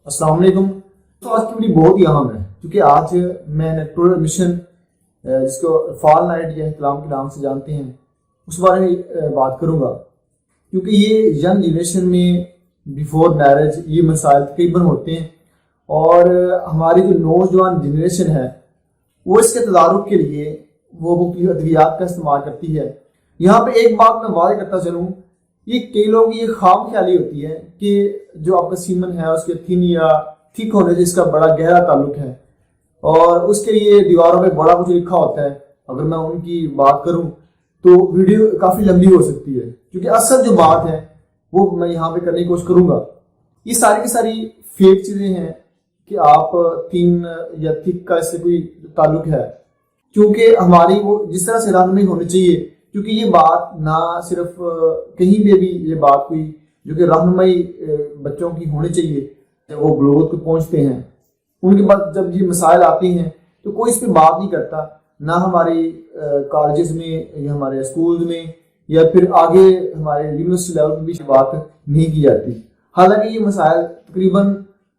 السلام علیکم. تو آج کی ویڈیو بہت ہی اہم ہے کیونکہ آج میں نیٹورک ایڈمیشن جس کو فال نائٹ یا احتلام کے نام سے جانتے ہیں اس بارے میں بات کروں گا، کیونکہ یہ ینگ جنریشن میں بیفور میرج یہ مسائل تقریباً ہوتے ہیں، اور ہماری جو نوجوان جنریشن ہے وہ اس کے تدارک کے لیے وہ مختلف ادویات کا استعمال کرتی ہے. یہاں پہ ایک بات میں واضح کرتا چلوں، یہ کئی لوگ یہ خام خیالی ہوتی ہے کہ جو آپ کا سیمن ہے اس کے تھن یا تھک ہونے سے اس کا بڑا گہرا تعلق ہے، اور اس کے لیے دیواروں پہ بڑا کچھ لکھا ہوتا ہے. اگر میں ان کی بات کروں تو ویڈیو کافی لمبی ہو سکتی ہے، کیونکہ اصل جو بات ہے وہ میں یہاں پہ کرنے کی کوشش کروں گا. یہ ساری کی ساری فیک چیزیں ہیں کہ آپ تھن یا تھک کا اس سے کوئی تعلق ہے، کیونکہ ہماری وہ جس طرح سے رہنمائی ہونی چاہیے، کیونکہ یہ بات نہ صرف کہیں بھی یہ بات کوئی جو کہ رہنمائی بچوں کی ہونی چاہیے جب وہ بلوغت کو پہنچتے ہیں، ان کے بعد جب یہ مسائل آتے ہیں تو کوئی اس پہ بات نہیں کرتا، نہ ہماری کالجز میں یا ہمارے اسکولز میں یا پھر آگے ہمارے یونیورسٹی لیول پہ بھی بات نہیں کی جاتی. حالانکہ یہ مسائل تقریباً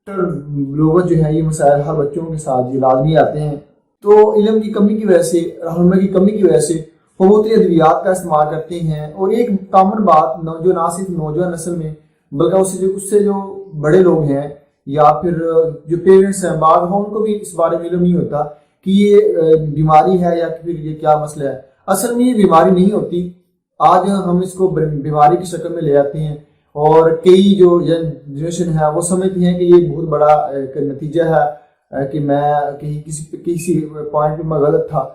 بلوغت جو ہے یہ مسائل ہر بچوں کے ساتھ یہ لازمی آتے ہیں. تو علم کی کمی کی وجہ سے، رہنمائی کی کمی کی وجہ سے وہ بہت ادویات کا استعمال کرتے ہیں. اور ایک کامن بات جو نہ صرف نوجوان نسل میں بلکہ اس سے جو بڑے لوگ ہیں یا پھر جو پیرنٹس ہیں بعض ان کو بھی اس بارے میں علم نہیں ہوتا کہ یہ بیماری ہے یا پھر یہ کیا مسئلہ ہے. اصل میں یہ بیماری نہیں ہوتی، آج ہم اس کو بیماری کی شکل میں لے آتے ہیں، اور کئی جو جنریشن ہے وہ سمجھتی ہیں کہ یہ بہت بڑا ایک نتیجہ ہے کہ میں کسی پوائنٹ پہ میں غلط تھا،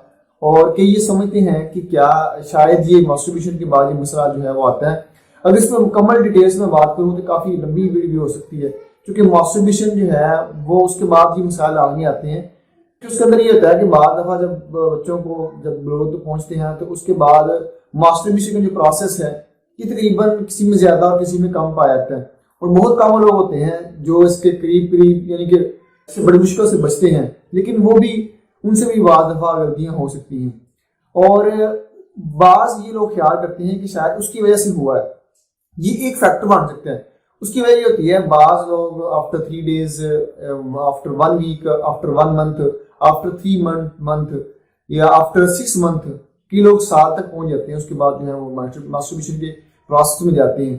اور کئی یہ سمجھتے ہیں کہ کیا شاید یہ ماسٹربیشن کے بعد یہ مسئلہ جو ہے وہ آتا ہے. اگر اس میں مکمل ڈیٹیلز میں بات کروں تو کافی لمبی ویڈیو ہو سکتی ہے، کیونکہ ماسٹربیشن جو ہے وہ اس کے بعد یہ مسائل آگے آتے ہیں. کہ اس کے اندر یہ ہوتا ہے کہ بعض دفعہ جب بچوں کو جب بلوغت پہنچتے ہیں تو اس کے بعد ماسٹربیشن کا جو پروسیس ہے یہ تقریباً کسی میں زیادہ اور کسی میں کم پایا جاتا ہے، اور بہت کم لوگ ہوتے ہیں جو اس کے قریب یعنی کہ اس سے بڑی مشکل سے بچتے ہیں، لیکن وہ بھی ان سے بھی بعض دفعہ غلطیاں ہو سکتی ہیں. اور بعض یہ لوگ خیال کرتے ہیں کہ شاید اس کی وجہ سے ہوا ہے، یہ ایک فیکٹر بن سکتا ہے. اس کی وجہ یہ ہوتی ہے بعض لوگ after 3 days، after 1 week، after 1 month، after 3 month یا آفٹر 6 month کی لوگ سال تک پہنچ جاتے ہیں. اس کے بعد جو ہے وہ ماسٹربیشن کے پروسیس میں جاتے ہیں.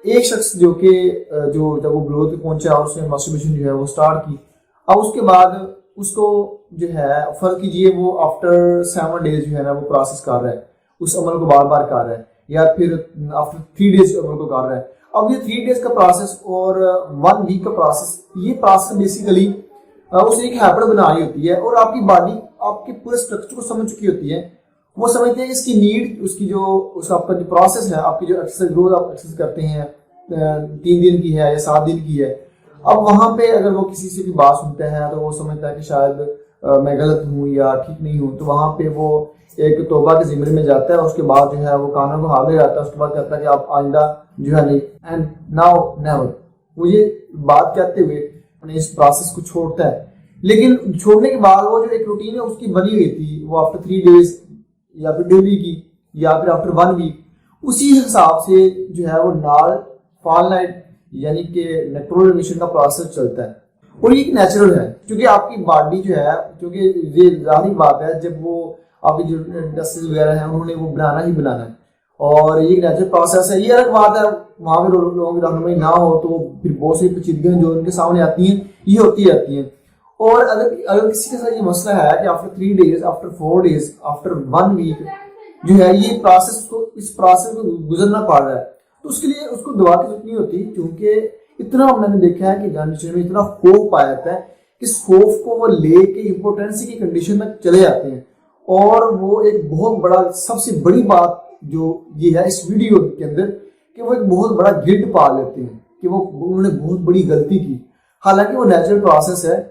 ایک شخص جو جب وہ بلوغت پہ پہنچا اور اس نے ماسٹربیشن جو ہے وہ سٹارٹ کی، اب اس کے بعد اس کو جو ہے فرض کیجئے وہ آفٹر 7 days جو ہے نا وہ پروسیس کر رہا ہے، اس عمل کو بار بار کر رہا ہے، یا پھر آفٹر 3 days عمل کو کر رہا ہے. اب یہ 3 days کا پروسیس اور 1 week کا پروسیس، یہ پروسیس بیسیکلی اسے ایک ہیبٹ بنا رہی ہوتی ہے، اور آپ کی باڈی آپ کے پورے اسٹرکچر کو سمجھ چکی ہوتی ہے. وہ سمجھتے ہیں کہ اس کی نیڈ، اس کی آپ کا جو پروسیس ہے، آپ کی جو ایکسرسائز روز آپ ایکسرسائز کرتے ہیں 3 دن کی ہے یا 7 دن کی ہے. اب وہاں پہ اگر وہ کسی سے بھی بات سنتا ہے تو وہ سمجھتا ہے کہ شاید میں غلط ہوں یا ٹھیک نہیں ہوں، تو وہاں پہ وہ ایک توبہ کے ضمن میں جاتا ہے، اور اس کے بعد جو ہے وہ کانوں کو ہاتھ لے جاتا ہے. اس کے بعد کہتا ہے کہ آپ آئندہ جو ہے نہیں، اینڈ ناؤ نیور، وہ یہ بات کہتے ہوئے اپنے اس پروسیس کو چھوڑتا ہے. لیکن چھوڑنے کے بعد وہ جو ایک روٹین ہے اس کی بنی ہوئی تھی، وہ آفٹر 3 days یا پھر ڈیلی کی یا پھر آفٹر 1 week، اسی حساب سے جو ہے وہ فال نائٹ یعنی کہ نیٹورک ایڈمیشن کا پروسیس چلتا ہے. اور یہ ایک نیچرل ہے، کیونکہ آپ کی باڈی جو ہے، کیونکہ یہ ظاہری بات ہے جب وہ آپ کی جو انڈسٹریز وغیرہ ہیں انہوں نے وہ بنانا ہی بنانا ہے، اور یہ ایک نیچرل پروسیس ہے. یہ الگ بات ہے وہاں پہ لوگوں کی رہنمائی نہ ہو تو پھر بہت سی پیچیدگیاں جو ان کے سامنے آتی ہیں یہ ہوتی رہتی ہیں. اور اگر کسی کے ساتھ یہ مسئلہ ہے کہ after 3 days، after 4 days، after 1 week جو ہے یہ اس پروسیس کو گزرنا پڑ رہا ہے، تو اس کے لیے اس کو دعا کی ضرورت نہیں ہوتی، کیونکہ اتنا میں نے دیکھا ہے کہ جانچ میں اتنا خوف پایا جاتا ہے کہ اس خوف کو وہ لے کے امپورٹنسی کی کنڈیشن میں چلے جاتے ہیں. اور وہ ایک بہت بڑا سب سے بڑی بات جو یہ ہے اس ویڈیو کے اندر کہ وہ ایک بہت بڑا گلٹ پا لیتے ہیں کہ انہوں نے بہت بڑی غلطی کی، حالانکہ وہ نیچرل پروسیس ہے.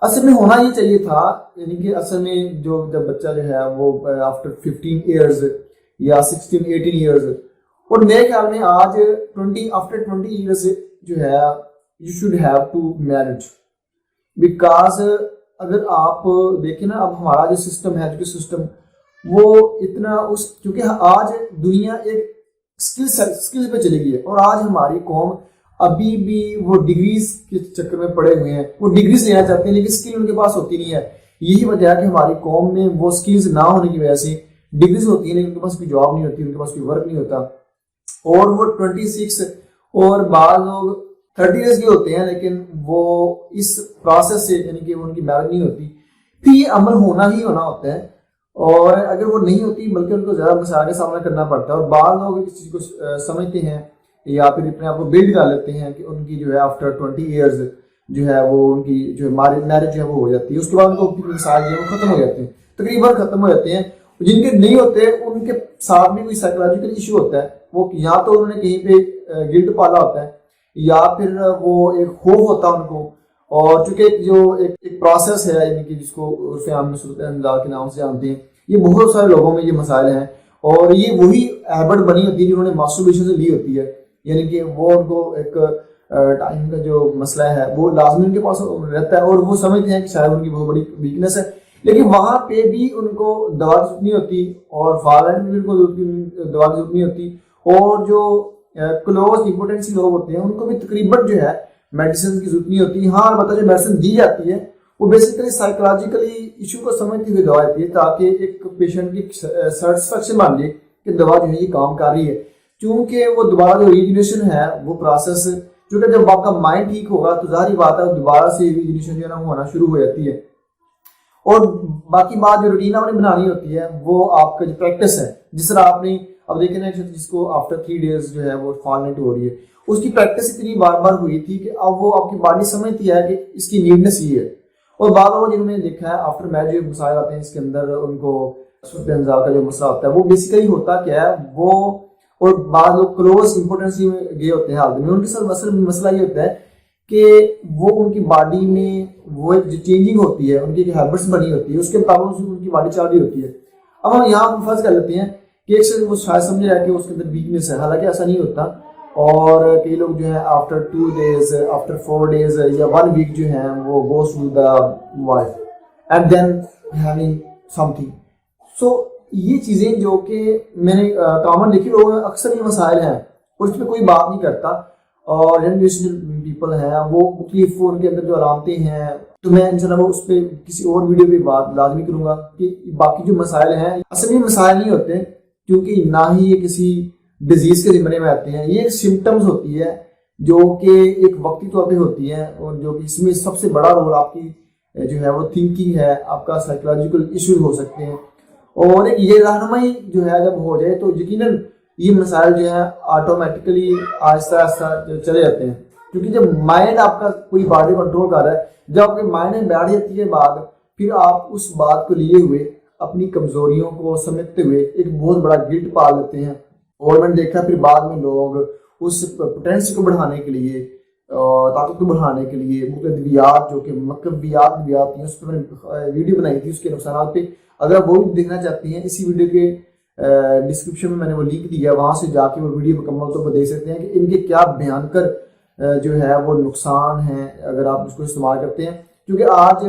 اصل میں ہونا یہ چاہیے تھا، یعنی کہ اصل میں جب بچہ جو ہے وہ آفٹر 15 years یا 16-18 years، اور میرے خیال میں آج آفٹر 20 years جو ہے you should have to marriage. Because اگر آپ دیکھیں نا، اب ہمارا جو سسٹم ہے، ایجوکیشن سسٹم، وہ اتنا کیونکہ آج دنیا ایک سکلز پہ چلی گئی ہے، اور آج ہماری قوم ابھی بھی وہ ڈگریز کے چکر میں پڑے ہوئے ہیں، وہ ڈگریز لینا چاہتے ہیں لیکن اسکل ان کے پاس ہوتی نہیں ہے. یہی وجہ ہے کہ ہماری قوم میں وہ اسکلز نہ ہونے کی وجہ سے ڈگریز ہوتی ہیں لیکن ان کے پاس کوئی جاب نہیں ہوتی، ان کے پاس کوئی ورک نہیں ہوتا. اور وہ 26 اور بعض لوگ 30 ایئرس کے ہوتے ہیں لیکن وہ اس پروسیس سے یعنی کہ ان کی میرج نہیں ہوتی. پھر یہ عمل ہونا ہی ہونا ہوتا ہے، اور اگر وہ نہیں ہوتی بلکہ ان کو زیادہ مسائل کا سامنا کرنا پڑتا ہے. اور بعض لوگ اس چیز کو سمجھتے ہیں یا پھر اپنے آپ کو بلڈ کر لیتے ہیں کہ ان کی جو ہے آفٹر 20 ایئرز جو ہے وہ ان کی جو میرج جو ہے وہ ہو جاتی ہے، اس کے بعد ان کو مسائل جو ہے وہ ختم ہو جاتے ہیں، تقریباً ختم ہو جاتے ہیں. جن کے نہیں ہوتے ان کے ساتھ بھی کوئی سائیکولوجیکل ایشو ہوتا ہے، وہ یا تو انہوں نے کہیں پہ گلٹ پالا ہوتا ہے یا پھر وہ ایک خوف ہوتا ہے ان کو. اور چونکہ جو ایک پروسیس ہے یعنی کہ جس کو عرف عام میں صورت انزال کے نام سے جانتے ہیں، یہ بہت سارے لوگوں میں یہ مسائل ہیں اور یہ وہی ہیبٹ بنی ہوتی ہے جنہوں نے ماسٹربیشن سے لی ہوتی ہے. یعنی کہ وہ ان کو ایک ٹائم کا جو مسئلہ ہے وہ لازمی ان کے پاس رہتا ہے اور وہ سمجھتے ہیں کہ شاید ان کی بہت بڑی ویکنیس ہے، لیکن وہاں پہ بھی ان کو دوا کی ضرورت نہیں ہوتی اور فارلینڈ میں بھی ان کو دوا کی ضرورت نہیں ہوتی. اور جو کلوز امپورٹنسی لوگ ہوتے ہیں ان کو بھی تقریباً جو ہے میڈیسن کی ضرورت نہیں ہوتی. ہاں البتہ جو میڈیسن دی جاتی ہے وہ بیسیکلی سائیکولوجیکلی ایشو کو سمجھتی ہوئی دوا دیتی ہے تاکہ ایک پیشنٹ کی سیٹسفیکشن بن جائے کہ دوا جو ہے یہ کام کر رہی ہے. چونکہ وہ دوبارہ جو ریجنریشن ہے وہ پروسیس چونکہ جب آپ کا مائنڈ ٹھیک ہوگا تو ظاہری بات ہے دوبارہ سے ریجنریشن جو ہے نا ہونا شروع ہو جاتی ہے. اور باقی بات جو روٹین آپ نے بنانی ہوتی ہے وہ آپ کا جو پریکٹس ہے، جس طرح آپ نے اب دیکھیں نا جس کو آفٹر 3 days جو ہے وہ فالنٹ ہو رہی ہے، اس کی پریکٹس اتنی بار بار ہوئی تھی کہ اب وہ آپ کی باڈی سمجھتی ہے کہ اس کی نیڈنس یہ ہے. اور بعض لوگ جنہوں نے دیکھا ہے آفٹر میرج جو مسائل آتے ہیں اس کے اندر ان کو صورت انزال کا جو مسئلہ ہوتا ہے وہ بیسیکلی ہوتا کیا ہے وہ، اور بعض لوگ کلوز امپورٹنسی میں گئے ہوتے ہیں حالت میں، ان کے ساتھ مسئلہ یہ ہوتا ہے کہ وہ ان کی باڈی میں وہ ایک جو چینجنگ ہوتی ہے ان کی ہیبٹس بنی ہوتی ہے اس کے مطابق ان کی باڈی چل رہی ہوتی ہے. اب ہم یہاں فرض کر لیتے ہیں کہ ایک سے وہ شاید سمجھ رہا ہے کہ اس کے اندر ویکنیس ہے، حالانکہ ایسا نہیں ہوتا. اور کئی لوگ جو ہے آفٹر 2 days آفٹر 4 days یا 1 week جو ہے وہ goes to the wife and then having something. So یہ چیزیں جو کہ میں نے کامن دیکھی لوگوں میں اکثر یہ مسائل ہیں اور اس پہ کوئی بات نہیں کرتا. اور جنریشنل پیپل ہیں وہ مختلف ان کے اندر جو علامتیں ہیں، تو میں انشاءاللہ وہ اس پہ کسی اور ویڈیو پہ بات لازمی کروں گا کہ باقی جو مسائل ہیں اصل میں مسائل نہیں ہوتے کیونکہ نہ ہی یہ کسی ڈیزیز کے ذمرے میں آتے ہیں، یہ ایک سمٹمز ہوتی ہے جو کہ ایک وقتی طور پہ ہوتی ہے اور جو کہ اس میں سب سے بڑا رول آپ کی جو ہے وہ تھنکنگ ہے، آپ کا سائیکولوجیکل ایشوز ہو سکتے ہیں. اور ایک یہ رہنمائی جو ہے جب ہو جائے تو یقیناً یہ مسائل جو ہیں آٹومیٹکلی آہستہ آہستہ چلے جاتے ہیں. کیونکہ جب مائنڈ آپ کا کوئی باڈی کنٹرول کر رہا ہے، جب آپ کے مائنڈ میں بیٹھ جاتی ہے بات، پھر آپ اس بات کو لیے ہوئے اپنی کمزوریوں کو سمجھتے ہوئے ایک بہت بڑا گلٹ پال لیتے ہیں. اور میں نے دیکھا پھر بعد میں لوگ اس پوٹینسی کو بڑھانے کے لیے، طاقت کو بڑھانے کے لیے ادویات جو کہ مکبیات ادویات ہیں، اس پہ میں نے ویڈیو بنائی تھی اس کے نقصانات پہ. اگر آپ وہ بھی دیکھنا چاہتے ہیں اسی ویڈیو کے ڈسکرپشن میں نے وہ لنک دیا ہے، وہاں سے جا کے وہ ویڈیو مکمل طور پر دیکھ سکتے ہیں کہ ان کے کیا بھیانکر جو ہے وہ نقصان ہیں اگر آپ اس کو استعمال کرتے ہیں. کیونکہ آج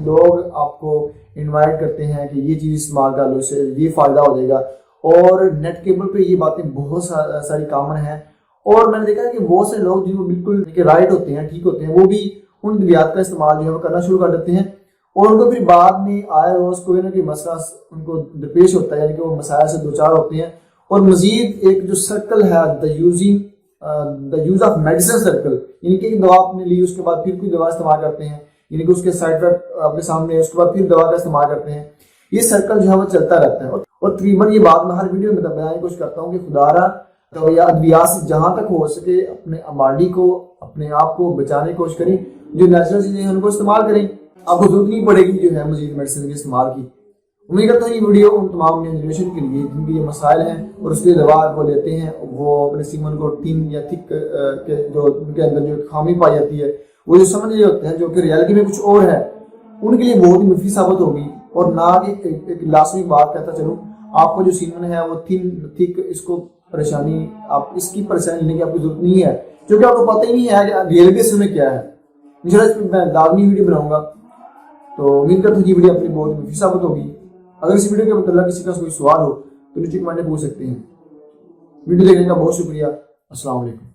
لوگ آپ کو انوائٹ کرتے ہیں کہ یہ چیز استعمال کر لو، اس سے یہ فائدہ ہو جائے گا، اور نیٹ کیبل پہ یہ باتیں بہت ساری کامن ہیں. اور میں نے دیکھا کہ بہت سے لوگ جن کو بالکل رائٹ ہوتے ہیں، ٹھیک ہوتے ہیں، وہ بھی ان ادویات کا استعمال جو ہے وہ کرنا شروع کر دیتے ہیں اور ان کو پھر بعد میں آئے روز کوئی نہ کوئی مسئلہ ان کو درپیش ہوتا ہے، یعنی کہ وہ مسائل سے دوچار ہوتے ہیں. اور مزید ایک جو سرکل ہے the use of medicine circle, یعنی کہ ایک دوا آپ نے لی اس کے بعد پھر کوئی دوا استعمال کرتے ہیں، یعنی کہ اس کے سائڈ افیکٹ آپ کے سامنے ہے، اس کے بعد پھر دوا کا استعمال کرتے ہیں. یہ سرکل جو ہے وہ چلتا رہتا ہے. اور تقریباً یہ بات میں ہر ویڈیو میں بتانے کی کوشش کرتا ہوں کہ خدا را یا ادویات سے جہاں تک ہو سکے اپنے باڈی کو، اپنے آپ کو بچانے کی کوشش کریں. جو نیچرل چیزیں ہیں ان کو استعمال کریں، آپ کو ضرورت نہیں پڑے گی جو ہے مزید میڈیسن کے استعمال کی. امید کرتا ہوں یہ ویڈیو ان تمام جنریشن کے لیے جن کے یہ مسائل ہیں اور اس کے دوا وہ لیتے ہیں، وہ اپنے سیمن کو ٹین یا تھک کے جو ان کے اندر جو خامی پائی جاتی ہے وہ جو سمجھ رہے ہوتے ہیں جو کہ ریالٹی میں کچھ اور ہے، ان کے لیے بہت ہی مفید ثابت ہوگی. اور نہ ایک لازمی بات کہتا چلوں، آپ کو جو سیمن ہے وہ تھک اس کو پریشانی، آپ اس کی پریشانی لینے کی آپ کو ضرورت نہیں ہے کیونکہ آپ کو پتہ ہی نہیں ہے کہ ریئلٹی میں کیا ہے. انشاءاللہ اس پہ میں لازمی ویڈیو بناؤں گا، تو امید کرتا ہوں یہ ویڈیو اپنی بہت مفید ثابت ہوگی. اگر اس ویڈیو کے متعلق کسی کا کوئی سوال ہو تو نیچے کمنٹ میں پوچھ سکتے ہیں. ویڈیو دیکھنے کا بہت شکریہ. السلام علیکم.